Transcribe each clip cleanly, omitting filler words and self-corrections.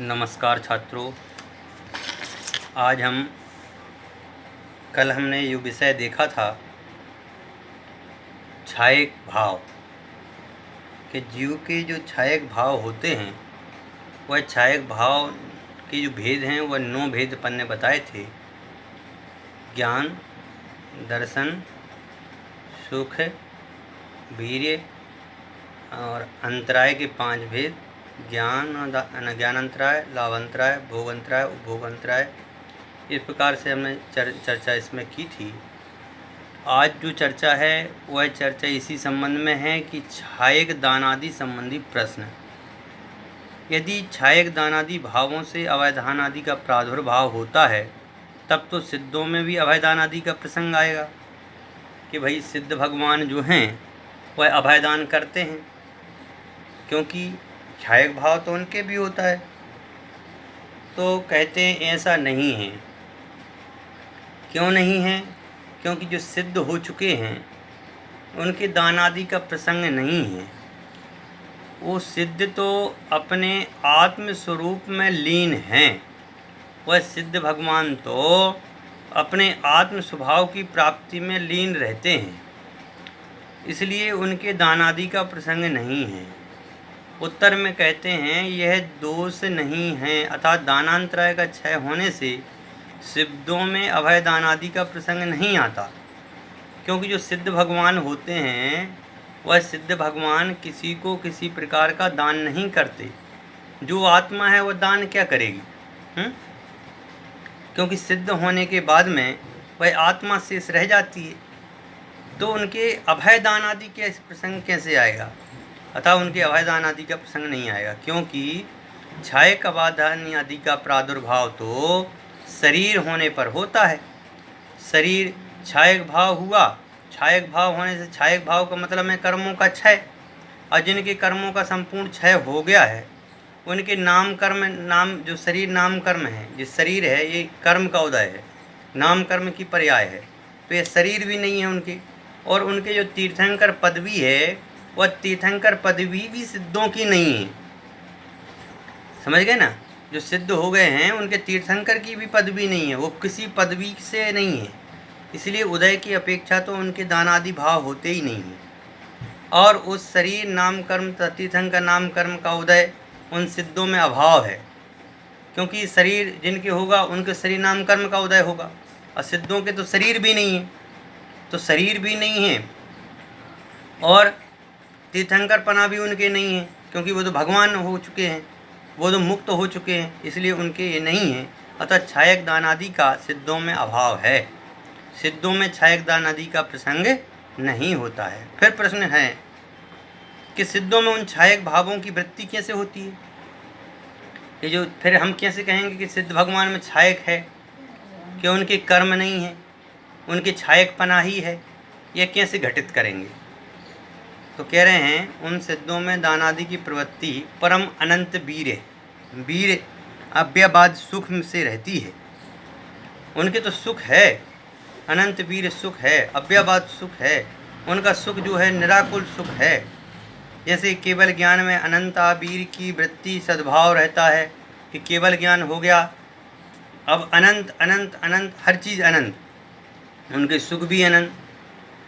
नमस्कार छात्रों। आज कल हमने ये विषय देखा था छायक भाव कि जीव के जो छायक भाव होते हैं वह छायक भाव के जो भेद हैं वह 9 भेद अपन ने बताए थे। ज्ञान, दर्शन, सुख, वीर्य और अंतराय के 5 भेद। ज्ञानांतराय, लाभांतराय, भोगांतराय, उपभोगांतराय, इस प्रकार से हमने चर्चा इसमें की थी। आज जो चर्चा है वह चर्चा इसी संबंध में है कि छायक दानादि संबंधी प्रश्न। यदि छायक दानादि भावों से अभयदान आदि का प्रादुर्भाव होता है तब तो सिद्धों में भी अभयदान आदि का प्रसंग आएगा कि भाई सिद्ध भगवान जो हैं वह अभयदान करते हैं, क्योंकि छायक भाव तो उनके भी होता है। तो कहते हैं ऐसा नहीं है। क्यों नहीं है? क्योंकि जो सिद्ध हो चुके हैं उनके दान आदि का प्रसंग नहीं है। वो सिद्ध तो अपने आत्म स्वरूप में लीन हैं। वह सिद्ध भगवान तो अपने आत्म स्वभाव की प्राप्ति में लीन रहते हैं, इसलिए उनके दान आदि का प्रसंग नहीं है। उत्तर में कहते हैं यह दोष नहीं है, अर्थात दानांतराय का क्षय होने से सिद्धों में अभय दान आदि का प्रसंग नहीं आता, क्योंकि जो सिद्ध भगवान होते हैं वह सिद्ध भगवान किसी को किसी प्रकार का दान नहीं करते। जो आत्मा है वह दान क्या करेगी? क्योंकि सिद्ध होने के बाद में वह आत्मा शेष रह जाती है, तो उनके अभय दान आदि के प्रसंग कैसे आएगा? अतः उनके अभयदान आदि का प्रसंग नहीं आएगा, क्योंकि छायक अभयदान आदि का प्रादुर्भाव तो शरीर होने पर होता है। शरीर छायक भाव हुआ, छायक भाव होने से छायक भाव का मतलब है कर्मों का क्षय। और जिनके कर्मों का संपूर्ण क्षय हो गया है उनके नाम कर्म, नाम जो शरीर नाम कर्म है, जिस शरीर है ये कर्म का उदय है, नाम कर्म की पर्याय है, तो ये शरीर भी नहीं है उनके। और उनके जो तीर्थंकर पदवी है वह तीर्थंकर पदवी भी सिद्धों की नहीं है। समझ गए ना? जो सिद्ध हो गए हैं उनके तीर्थंकर की भी पदवी नहीं है, वो किसी पदवी से नहीं है, इसलिए उदय की अपेक्षा तो उनके दानादि भाव होते ही नहीं हैं। और उस शरीर नाम कर्म तीर्थंकर नाम कर्म का उदय उन सिद्धों में अभाव है, क्योंकि शरीर जिनके होगा उनके शरीर नाम कर्म का उदय होगा, और सिद्धों के तो शरीर भी नहीं है, तो शरीर भी नहीं है और तीर्थंकर पना भी उनके नहीं है, क्योंकि वो तो भगवान हो चुके हैं, वो तो मुक्त हो चुके हैं, इसलिए उनके ये नहीं है। अतः छायक दान आदि का सिद्धों में अभाव है। सिद्धों में छायक दान आदि का प्रसंग नहीं होता है। फिर प्रश्न है कि सिद्धों में उन छायक भावों की वृत्ति कैसे होती है? ये जो फिर हम कैसे कहेंगे कि सिद्ध भगवान में छायक है, कि उनके कर्म नहीं है, उनकी छायक पना ही है, यह कैसे घटित करेंगे? तो कह रहे हैं उन सिद्धों में दानादि की प्रवृत्ति परम अनंत वीर अव्ययवाद सुख से रहती है। उनके तो सुख है, अनंत वीर सुख है, अव्ययवाद सुख है, उनका सुख जो है निराकुल सुख है। जैसे केवल ज्ञान में अनंता वीर की वृत्ति सद्भाव रहता है कि केवल ज्ञान हो गया, अब अनंत अनंत अनंत हर चीज़ अनंत, उनके सुख भी अनंत,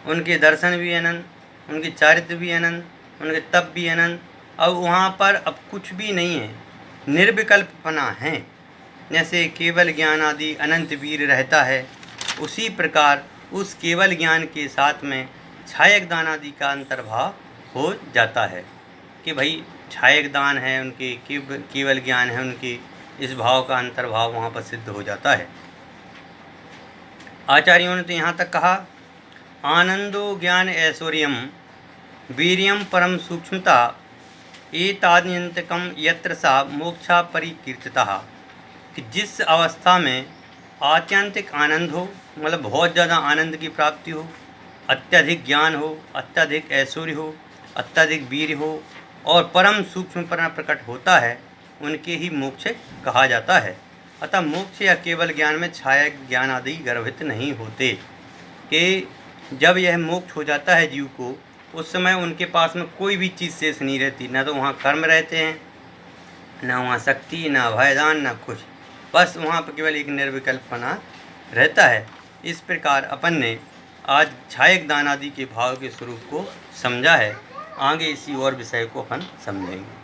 उनके दर्शन भी अनंत, उनके चारित्र भी अनंत, उनके तप भी अनंत। अब वहाँ पर अब कुछ भी नहीं है, निर्विकल्पना है। जैसे केवल ज्ञान आदि अनंत वीर रहता है, उसी प्रकार उस केवल ज्ञान के साथ में छायक दान आदि का अंतर्भाव हो जाता है कि भाई छायक दान है उनके, केवल ज्ञान है उनके, इस भाव का अंतर्भाव वहाँ पर सिद्ध हो जाता है। आचार्यों ने तो यहाँ तक कहा आनंदो ज्ञान ऐश्वर्यम वीर्यम परम सूक्ष्मता एताद्यंतकम यत्र सा मोक्षा परिकीर्तिता, कि जिस अवस्था में आत्यंतिक आनंद हो, मतलब बहुत ज़्यादा आनंद की प्राप्ति हो, अत्यधिक ज्ञान हो, अत्यधिक ऐश्वर्य हो, अत्यधिक वीर्य हो और परम सूक्ष्मपना प्रकट होता है, उनके ही मोक्ष कहा जाता है। अतः मोक्ष या केवल ज्ञान में छायक ज्ञान आदि गर्भित नहीं होते, कि जब यह मोक्ष हो जाता है जीव को उस समय उनके पास में कोई भी चीज़ शेष नहीं रहती, ना तो वहाँ कर्म रहते हैं, ना वहाँ शक्ति, ना अभयदान, ना कुछ, बस वहाँ पर केवल एक निर्विकल्पना रहता है। इस प्रकार अपन ने आज छायक दान आदि के भाव के स्वरूप को समझा है। आगे इसी और विषय को अपन समझेंगे।